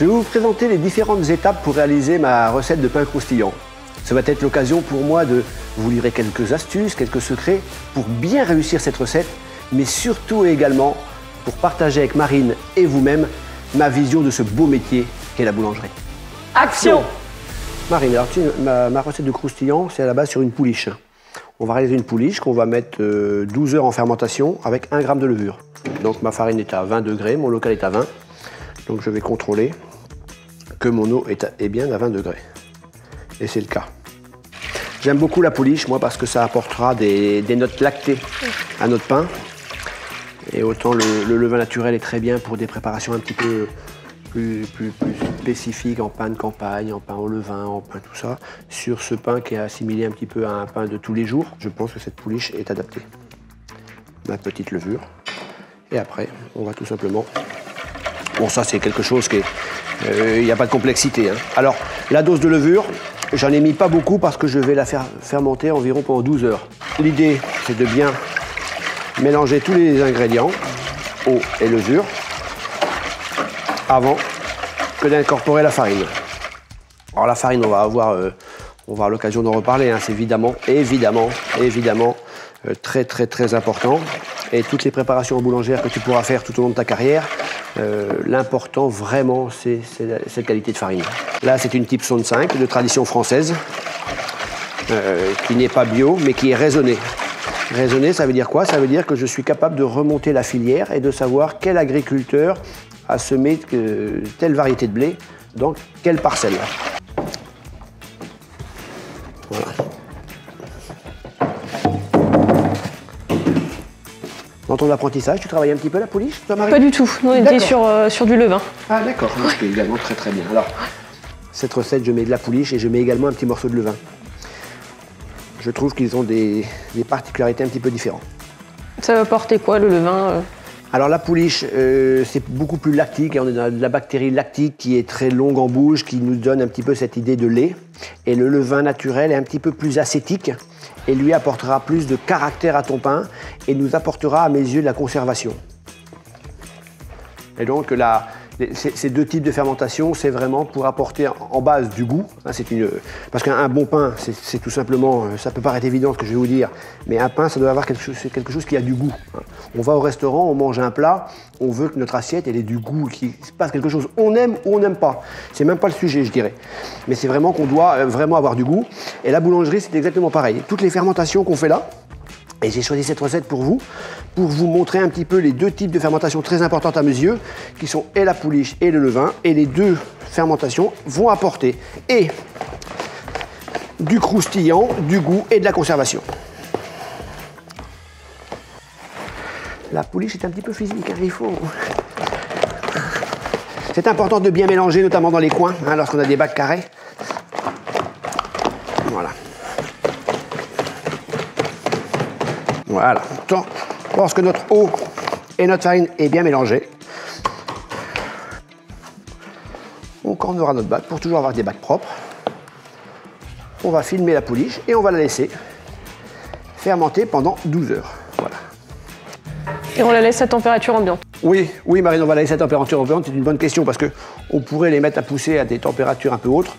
Je vais vous présenter les différentes étapes pour réaliser ma recette de pain croustillant. Ça va être l'occasion pour moi de vous livrer quelques astuces, quelques secrets pour bien réussir cette recette, mais surtout également pour partager avec Marine et vous-même ma vision de ce beau métier qu'est la boulangerie. Action! Marine, alors ma recette de croustillant, c'est à la base sur une pouliche. On va réaliser une pouliche qu'on va mettre 12 heures en fermentation avec 1 g de levure. Donc ma farine est à 20 degrés, mon local est à 20. Donc je vais contrôler que mon eau est bien à 20 degrés. Et c'est le cas. J'aime beaucoup la pouliche, moi, parce que ça apportera des notes lactées à notre pain. Et autant le levain naturel est très bien pour des préparations un petit peu plus spécifiques, en pain de campagne, en pain au levain, en pain tout ça. Sur ce pain qui est assimilé un petit peu à un pain de tous les jours, je pense que cette pouliche est adaptée. Ma petite levure. Et après, on va tout simplement... Bon, ça, c'est quelque chose qui est... Il n'y a pas de complexité, hein. Alors, la dose de levure, j'en ai mis pas beaucoup parce que je vais la faire fermenter environ pendant 12 heures. L'idée, c'est de bien mélanger tous les ingrédients, eau et levure, avant que d'incorporer la farine. Alors, la farine, on va avoir l'occasion d'en reparler, hein. C'est évidemment très important. Et toutes les préparations boulangères que tu pourras faire tout au long de ta carrière, l'important vraiment, c'est cette qualité de farine. Là, c'est une type Saône 5 de tradition française, qui n'est pas bio, mais qui est raisonnée. Raisonnée, ça veut dire quoi? Ça veut dire que je suis capable de remonter la filière et de savoir quel agriculteur a semé telle variété de blé dans quelle parcelle. Voilà. Dans ton apprentissage, tu travailles un petit peu la pouliche, toi, Marie? Pas du tout, on était sur du levain. Ah d'accord, c'est également très bien. Alors, cette recette, je mets de la pouliche et je mets également un petit morceau de levain. Je trouve qu'ils ont des particularités un petit peu différentes. Ça va apporter quoi, le levain? Alors la pouliche, c'est beaucoup plus lactique, et on est dans de la bactérie lactique qui est très longue en bouche, qui nous donne un petit peu cette idée de lait. Et le levain naturel est un petit peu plus acétique et lui apportera plus de caractère à ton pain et nous apportera à mes yeux de la conservation. Et donc ces deux types de fermentation, c'est vraiment pour apporter en base du goût. Parce qu'un bon pain, c'est tout simplement, ça peut paraître évident ce que je vais vous dire, mais un pain, ça doit avoir quelque chose qui a du goût. On va au restaurant, on mange un plat, on veut que notre assiette elle ait du goût, qu'il se passe quelque chose. On aime ou on n'aime pas. C'est même pas le sujet, je dirais. Mais c'est vraiment qu'on doit vraiment avoir du goût. Et la boulangerie, c'est exactement pareil. Toutes les fermentations qu'on fait là, et j'ai choisi cette recette pour vous montrer un petit peu les deux types de fermentation très importantes à mes yeux, qui sont et la pouliche et le levain. Et les deux fermentations vont apporter et du croustillant, du goût et de la conservation. La pouliche est un petit peu physique, hein, il faut... C'est important de bien mélanger, notamment dans les coins, hein, lorsqu'on a des bacs carrés. Voilà. Voilà. Lorsque notre eau et notre farine est bien mélangée, on cornera notre bac pour toujours avoir des bacs propres. On va filmer la pouliche et on va la laisser fermenter pendant 12 heures. Voilà. Et on la laisse à température ambiante? Oui, Marine, on va la laisser à température ambiante. C'est une bonne question parce qu'on pourrait les mettre à pousser à des températures un peu autres.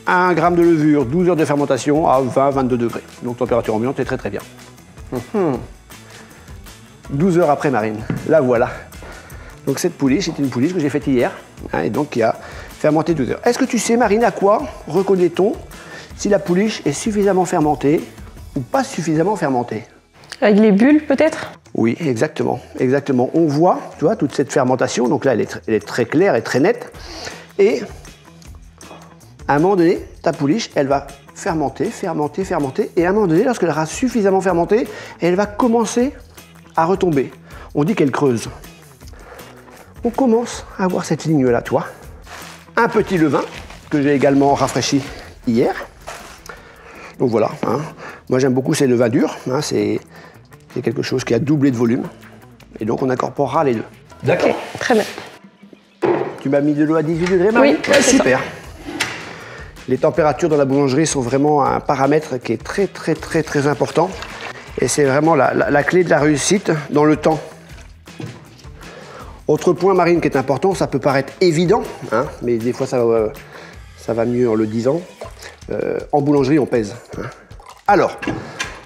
1 g de levure, 12 heures de fermentation à 20-22 degrés. Donc température ambiante, c'est très bien. 12 heures après, Marine, la voilà. Donc cette pouliche, c'est une pouliche que j'ai faite hier, hein, et donc qui a fermenté 12 heures. Est-ce que tu sais, Marine, à quoi reconnaît-on si la pouliche est suffisamment fermentée ou pas suffisamment fermentée? Avec les bulles, peut-être? Oui, exactement. On voit, tu vois, toute cette fermentation, donc là, elle est très claire et très nette. Et à un moment donné, ta pouliche, elle va fermenter, et à un moment donné, lorsqu'elle aura suffisamment fermenté, elle va commencer à retomber. On dit qu'elle creuse. On commence à voir cette ligne-là, tu vois. Un petit levain, que j'ai également rafraîchi hier. Donc voilà, hein. Moi j'aime beaucoup ces levains durs, hein. C'est quelque chose qui a doublé de volume. Et donc on incorporera les deux. D'accord. Très bien. Tu m'as mis de l'eau à 18 degrés, Marie? Oui, ouais, super. Les températures dans la boulangerie sont vraiment un paramètre qui est très important. Et c'est vraiment la clé de la réussite dans le temps. Autre point, Marine, qui est important, ça peut paraître évident, hein, mais des fois ça va mieux en le disant. En boulangerie, on pèse. Hein. Alors,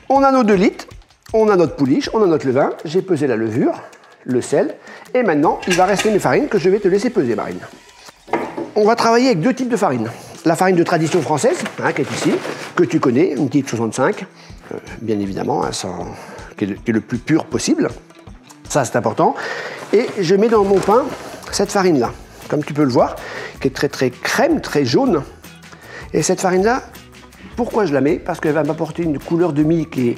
on a nos 2 litres, on a notre pouliche, on a notre levain, j'ai pesé la levure, le sel, et maintenant, il va rester mes farines que je vais te laisser peser, Marine. On va travailler avec 2 types de farine. La farine de tradition française, hein, qui est ici, que tu connais, une petite 65, bien évidemment, hein, qui est le plus pur possible. Ça, c'est important. Et je mets dans mon pain cette farine-là, comme tu peux le voir, qui est très très crème, très jaune. Et cette farine-là, pourquoi je la mets? Parce qu'elle va m'apporter une couleur de mie qui est,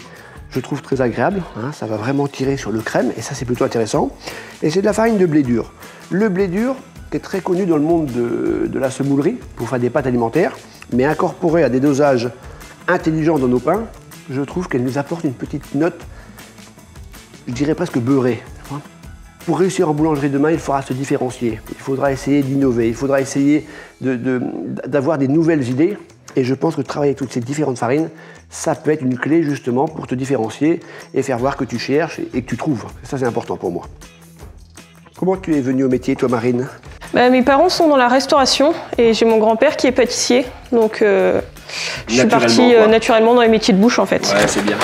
je trouve, très agréable. Hein, ça va vraiment tirer sur le crème, et ça, c'est plutôt intéressant. Et c'est de la farine de blé dur. Le blé dur, qui est très connu dans le monde de la semoulerie, pour faire des pâtes alimentaires, mais incorporée à des dosages intelligents dans nos pains, je trouve qu'elle nous apporte une petite note, je dirais presque beurrée. Pour réussir en boulangerie demain, il faudra se différencier. Il faudra essayer d'innover, il faudra essayer d'avoir des nouvelles idées. Et je pense que travailler avec toutes ces différentes farines, ça peut être une clé justement pour te différencier et faire voir que tu cherches et que tu trouves. Ça, c'est important pour moi. Comment tu es venue au métier, toi, Marine? Mes parents sont dans la restauration et j'ai mon grand-père qui est pâtissier. Donc, je suis partie naturellement dans les métiers de bouche, en fait. Ouais, c'est bien.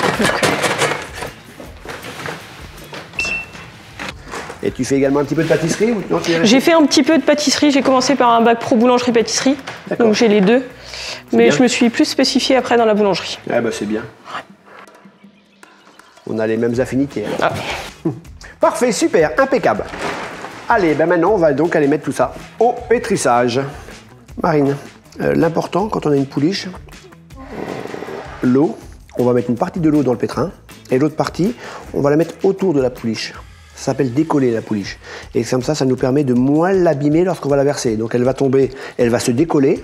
Et tu fais également un petit peu de pâtisserie ou non? J'ai fait un petit peu de pâtisserie. J'ai commencé par un bac pro boulangerie-pâtisserie. Donc, j'ai les 2. Mais je me suis plus spécifiée après dans la boulangerie. Ah bah c'est bien. On a les mêmes affinités. Ah. Parfait, super, impeccable. Allez, ben maintenant, on va donc aller mettre tout ça au pétrissage. Marine, l'important quand on a une pouliche, l'eau, on va mettre une partie de l'eau dans le pétrin et l'autre partie, on va la mettre autour de la pouliche. Ça s'appelle décoller la pouliche. Et comme ça nous permet de moins l'abîmer lorsqu'on va la verser. Donc elle va tomber, elle va se décoller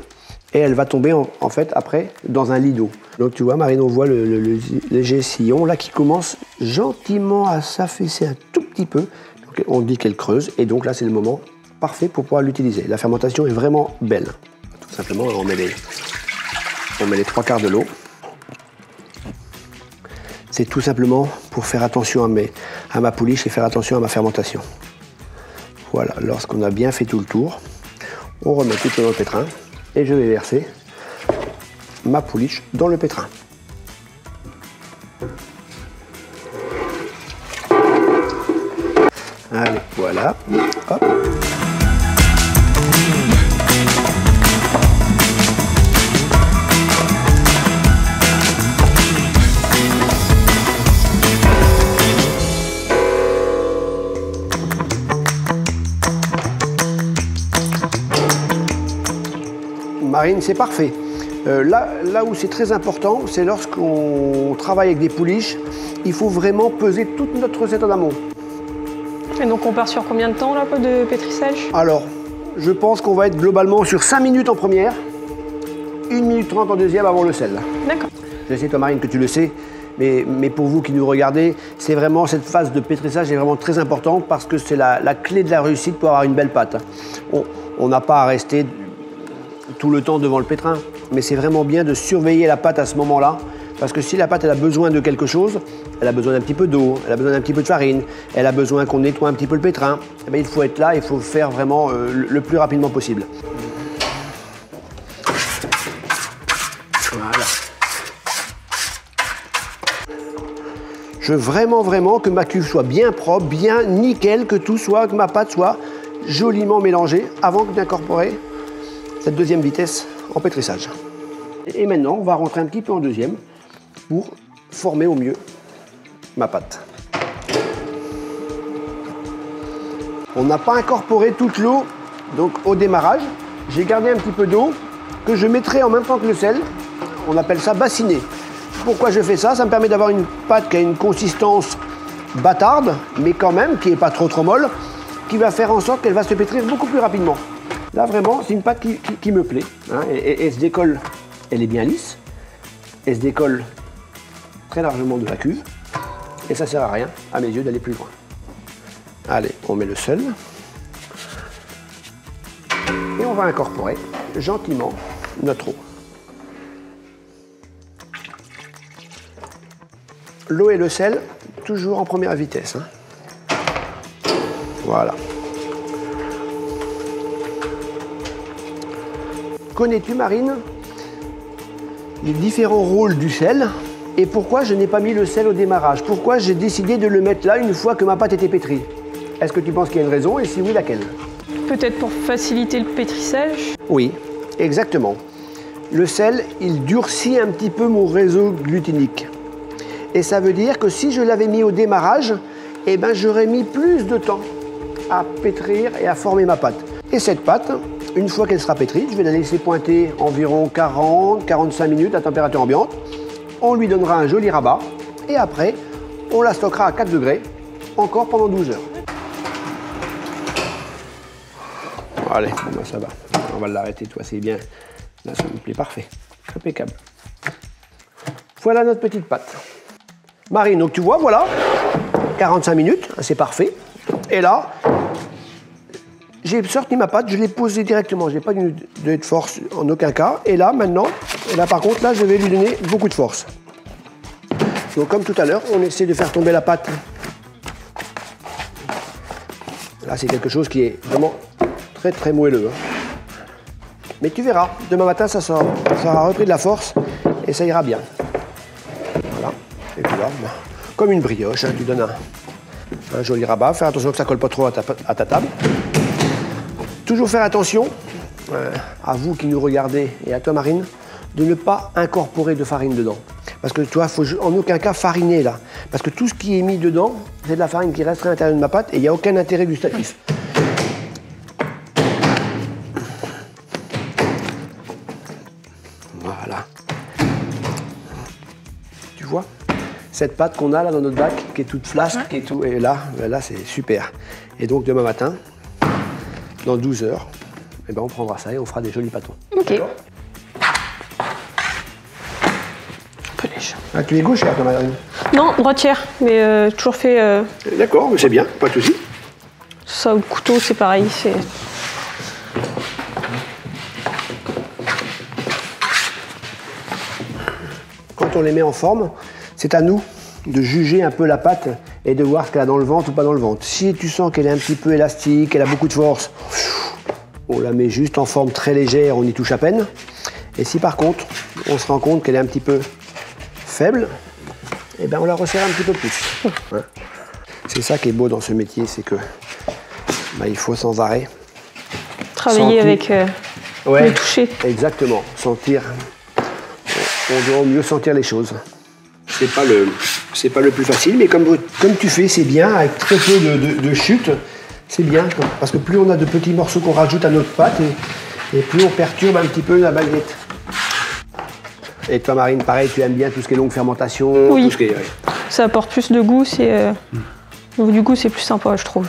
et elle va tomber en fait après dans un lit d'eau. Donc tu vois, Marine, on voit le léger sillon là qui commence gentiment à s'affaisser un tout petit peu. Donc, on dit qu'elle creuse et donc là c'est le moment parfait pour pouvoir l'utiliser. La fermentation est vraiment belle. Tout simplement, on met les 3/4 de l'eau. C'est tout simplement pour faire attention à ma pouliche et faire attention à ma fermentation. Voilà, lorsqu'on a bien fait tout le tour, on remet tout dans le pétrin et je vais verser ma pouliche dans le pétrin. Allez, voilà. Hop. Marine, c'est parfait. Là où c'est très important, c'est lorsqu'on travaille avec des pouliches, il faut vraiment peser toute notre recette en amont. Et donc on part sur combien de temps là de pétrissage? Alors, je pense qu'on va être globalement sur 5 minutes en première, 1 minute 30 en deuxième avant le sel. D'accord. Je sais, toi Marine, que tu le sais, mais pour vous qui nous regardez, c'est vraiment cette phase de pétrissage est vraiment très importante parce que c'est la clé de la réussite pour avoir une belle pâte. On n'a pas à rester tout le temps devant le pétrin, mais c'est vraiment bien de surveiller la pâte à ce moment-là, parce que si la pâte elle a besoin de quelque chose, elle a besoin d'un petit peu d'eau, elle a besoin d'un petit peu de farine, elle a besoin qu'on nettoie un petit peu le pétrin, eh bien, il faut être là, il faut le faire vraiment le plus rapidement possible. Voilà. Je veux vraiment que ma cuve soit bien propre, bien nickel, que ma pâte soit joliment mélangée avant d'incorporer cette deuxième vitesse en pétrissage. Et maintenant, on va rentrer un petit peu en deuxième pour former au mieux ma pâte. On n'a pas incorporé toute l'eau donc au démarrage. J'ai gardé un petit peu d'eau que je mettrai en même temps que le sel. On appelle ça bassiner. Pourquoi je fais ça? Ça me permet d'avoir une pâte qui a une consistance bâtarde, mais quand même qui n'est pas trop molle, qui va faire en sorte qu'elle va se pétrir beaucoup plus rapidement. Là, vraiment, c'est une pâte qui me plaît. Hein, et elle se décolle, elle est bien lisse. Elle se décolle très largement de la cuve. Et ça ne sert à rien, à mes yeux, d'aller plus loin. Allez, on met le sel. Et on va incorporer gentiment notre eau. L'eau et le sel, toujours en première vitesse. Hein. Voilà. connais-tu, Marine, les différents rôles du sel et pourquoi je n'ai pas mis le sel au démarrage? Pourquoi j'ai décidé de le mettre là une fois que ma pâte était pétrie? Est-ce que tu penses qu'il y a une raison et si oui, laquelle? Peut-être pour faciliter le pétrissage? Oui, exactement. Le sel, il durcit un petit peu mon réseau gluténique. Et ça veut dire que si je l'avais mis au démarrage, eh ben, j'aurais mis plus de temps à pétrir et à former ma pâte. Et cette pâte, une fois qu'elle sera pétrie, je vais la laisser pointer environ 40-45 minutes à température ambiante. On lui donnera un joli rabat et après, on la stockera à 4 degrés encore pendant 12 heures. Allez, bon, ça va. On va l'arrêter, toi, c'est bien. Là, ça me plaît, parfait. Impeccable. Voilà notre petite pâte. Marine, donc tu vois, voilà, 45 minutes, c'est parfait. Et là, j'ai sorti ma pâte, je l'ai posée directement. Je n'ai pas donné de force en aucun cas. Et là, maintenant, par contre, là, je vais lui donner beaucoup de force. Donc, comme tout à l'heure, on essaie de faire tomber la pâte. Là, c'est quelque chose qui est vraiment très, très moelleux. Mais tu verras, demain matin, ça aura repris de la force et ça ira bien. Voilà. Et puis là, comme une brioche, hein, tu donnes un joli rabat. Fais attention que ça ne colle pas trop à ta table. Toujours faire attention, à vous qui nous regardez et à toi, Marine, de ne pas incorporer de farine dedans. Parce que toi, il ne faut en aucun cas fariner là. Parce que tout ce qui est mis dedans, c'est de la farine qui resterait à l'intérieur de ma pâte et il n'y a aucun intérêt gustatif. Voilà. Tu vois, cette pâte qu'on a là dans notre bac, qui est toute flasque, et tout, et là c'est super. Et donc demain matin, dans 12 heures, eh ben, on prendra ça et on fera des jolis pâtons. Ok. Ah, tu es gauchère, toi, Marine? Non, droitière, mais toujours fait... D'accord, mais c'est bien, pas de souci. Ça ou le couteau, c'est pareil. Quand on les met en forme, c'est à nous de juger un peu la pâte et de voir ce qu'elle a dans le ventre ou pas dans le ventre. Si tu sens qu'elle est un petit peu élastique, qu'elle a beaucoup de force, on la met juste en forme très légère, on y touche à peine. Et si par contre, on se rend compte qu'elle est un petit peu faible, eh ben on la resserre un petit peu plus. Hein. C'est ça qui est beau dans ce métier, c'est que il faut sans arrêt travailler avec le toucher. Exactement, sentir. On doit mieux sentir les choses. C'est pas le plus facile, mais comme tu fais, c'est bien, avec très peu de chute, c'est bien. Parce que plus on a de petits morceaux qu'on rajoute à notre pâte, et plus on perturbe un petit peu la baguette. Et toi, Marine, pareil, tu aimes bien tout ce qui est longue fermentation? Oui, tout ce qui est, ça apporte plus de goût, du goût, c'est plus sympa, je trouve.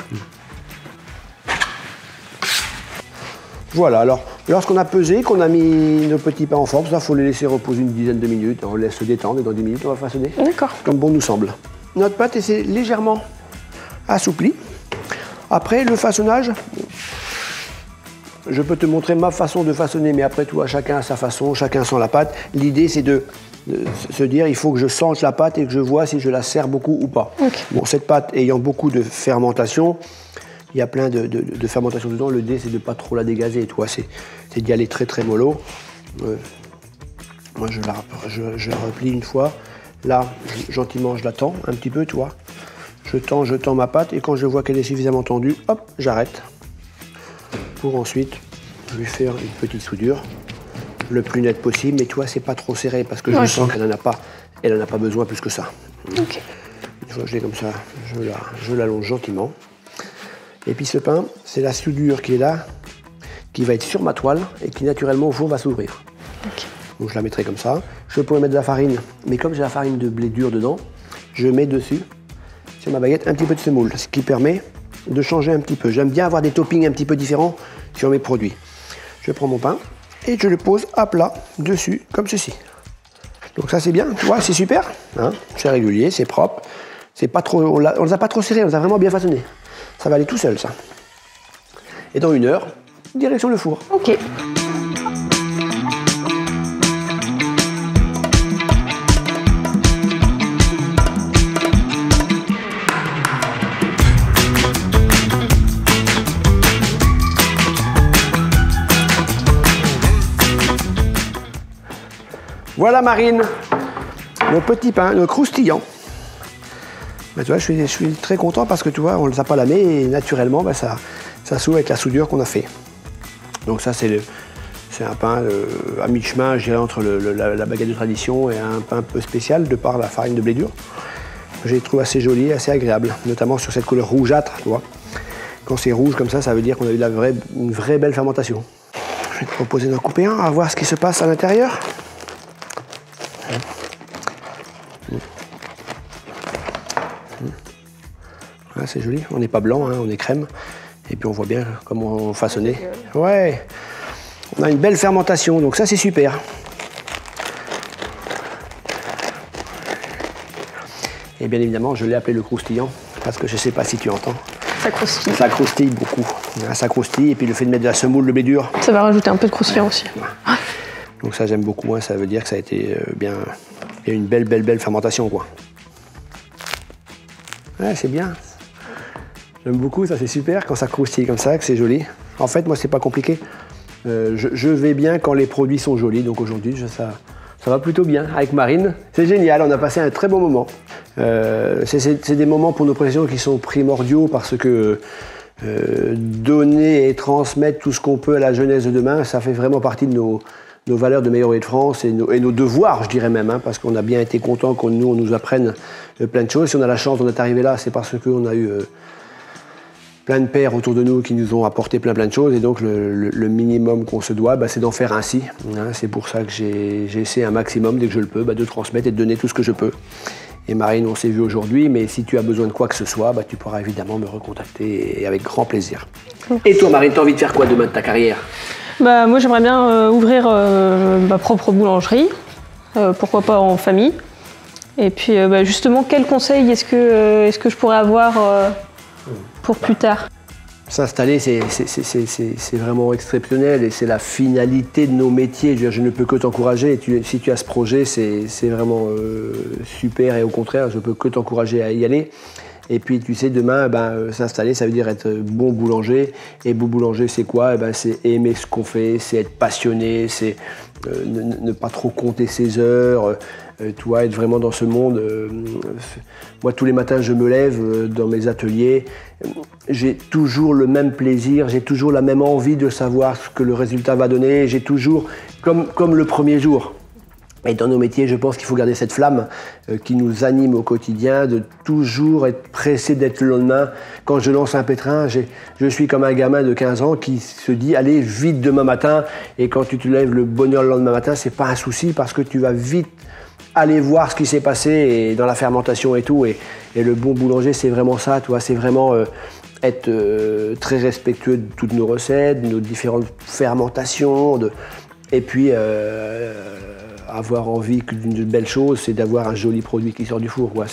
Voilà, alors, lorsqu'on a pesé, qu'on a mis nos petits pains en forme, il faut les laisser reposer une dizaine de minutes. On les laisse se détendre et dans 10 minutes, on va façonner. D'accord. Comme bon nous semble. Notre pâte est légèrement assouplie. Après, le façonnage, je peux te montrer ma façon de façonner, mais après, toi, chacun a sa façon, chacun sent la pâte. L'idée, c'est de se dire, il faut que je sente la pâte et que je vois si je la serre beaucoup ou pas. Okay. Bon, cette pâte ayant beaucoup de fermentation, il y a plein de fermentation dedans. Le dé, c'est de ne pas trop la dégazer. Toi, c'est d'y aller très très mollo. Moi, je la replie une fois. Là, gentiment, je la tends un petit peu, toi. Je tends ma pâte et quand je vois qu'elle est suffisamment tendue, hop, j'arrête. Pour ensuite lui faire une petite soudure le plus nette possible. Mais toi, c'est pas trop serré parce que je sens qu'elle n'en a pas besoin plus que ça. Okay. Une fois que je l'ai comme ça, je l'allonge gentiment. Et puis ce pain, c'est la soudure qui est là, qui va être sur ma toile et qui naturellement au four va s'ouvrir. Okay. Donc je la mettrai comme ça. Je pourrais mettre de la farine, mais comme j'ai la farine de blé dur dedans, je mets dessus, sur ma baguette, un petit peu de semoule, ce qui permet de changer un petit peu. J'aime bien avoir des toppings un petit peu différents sur mes produits. Je prends mon pain et je le pose à plat dessus, comme ceci. Donc ça c'est bien, tu vois, c'est super. Hein, c'est régulier, c'est propre. C'est pas trop, on les a pas trop serrés, on les a vraiment bien façonnés. Ça va aller tout seul, ça. Et dans 1 heure, direction le four. Ok. Voilà Marine, nos petits pains, nos croustillants. Ben, tu vois, je suis très content parce que tu vois, on ne les a pas lamés et naturellement, ben, ça s'ouvre avec la soudure qu'on a fait. Donc ça, c'est un pain à mi-chemin, je dirais, entre la baguette de tradition et un pain un peu spécial de par la farine de blé dur. Je les trouve assez joli, assez agréable, notamment sur cette couleur rougeâtre, tu vois. Quand c'est rouge comme ça veut dire qu'on a eu une vraie belle fermentation. Je vais te proposer d'en couper un, à voir ce qui se passe à l'intérieur. Voilà, c'est joli, on n'est pas blanc, hein, on est crème. Et puis on voit bien comment on façonnait. Ouais, on a une belle fermentation, donc ça c'est super. Et bien évidemment, je l'ai appelé le croustillant, parce que je ne sais pas si tu entends. Ça croustille. Ça croustille beaucoup. Ça croustille, et puis le fait de mettre de la semoule de blé dur. Ça va rajouter un peu de croustillant aussi. Ouais. Donc ça j'aime beaucoup, hein, ça veut dire que ça a été bien une belle fermentation, quoi. Ouais, c'est bien. J'aime beaucoup, ça c'est super quand ça croustille comme ça, que c'est joli. En fait, moi c'est pas compliqué. Je vais bien quand les produits sont jolis, donc aujourd'hui ça va plutôt bien avec Marine. C'est génial, on a passé un très bon moment. C'est des moments pour nos professions qui sont primordiaux parce que donner et transmettre tout ce qu'on peut à la jeunesse de demain, ça fait vraiment partie de nos valeurs de meilleur ouvrier de France et nos devoirs, je dirais même, hein, parce qu'on a bien été contents qu'on nous apprenne plein de choses. Si on a la chance d'en être arrivé là, c'est parce qu'on a eu plein de pères autour de nous qui nous ont apporté plein de choses, et donc le minimum qu'on se doit, c'est d'en faire ainsi. Hein. C'est pour ça que j'ai essayé un maximum, dès que je le peux, de transmettre et de donner tout ce que je peux. Et Marine, on s'est vu aujourd'hui, mais si tu as besoin de quoi que ce soit, tu pourras évidemment me recontacter et avec grand plaisir. Et toi Marine, tu as envie de faire quoi demain de ta carrière? Moi j'aimerais bien ouvrir ma propre boulangerie, pourquoi pas en famille. Et puis justement, quel conseil est-ce que je pourrais avoir pour plus tard? S'installer, c'est vraiment exceptionnel et c'est la finalité de nos métiers. Je ne peux que t'encourager. Si tu as ce projet, c'est vraiment super, et au contraire, je peux que t'encourager à y aller. Et puis tu sais, demain, s'installer, ça veut dire être bon boulanger. Et bon boulanger, c'est quoi? C'est aimer ce qu'on fait, c'est être passionné, c'est ne pas trop compter ses heures. Tu vois, être vraiment dans ce monde. Moi, tous les matins, je me lève dans mes ateliers. J'ai toujours le même plaisir, j'ai toujours la même envie de savoir ce que le résultat va donner. J'ai toujours, comme le premier jour. Et dans nos métiers, je pense qu'il faut garder cette flamme qui nous anime au quotidien, de toujours être pressé d'être le lendemain. Quand je lance un pétrin, je suis comme un gamin de 15 ans qui se dit « allez, vite demain matin ». Et quand tu te lèves le bonheur le lendemain matin, c'est pas un souci parce que tu vas vite aller voir ce qui s'est passé et dans la fermentation et tout. Et le bon boulanger, c'est vraiment ça, tu vois, c'est vraiment être très respectueux de toutes nos recettes, de nos différentes fermentations, et puis avoir envie d'une belle chose, c'est d'avoir un joli produit qui sort du four, quoi.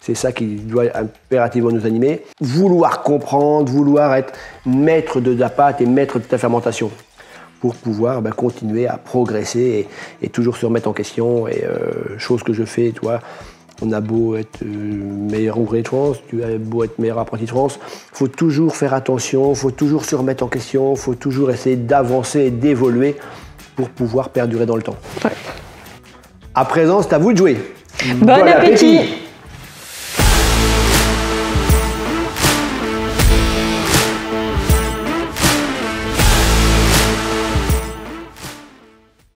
C'est ça qui doit impérativement nous animer. Vouloir comprendre, vouloir être maître de ta pâte et maître de ta fermentation pour pouvoir continuer à progresser et toujours se remettre en question. Et chose que je fais, toi, on a beau être meilleur ouvrier de France, tu as beau être meilleur apprenti de France, il faut toujours faire attention, il faut toujours se remettre en question, il faut toujours essayer d'avancer et d'évoluer pour pouvoir perdurer dans le temps. Ouais. À présent, c'est à vous de jouer. Bon appétit.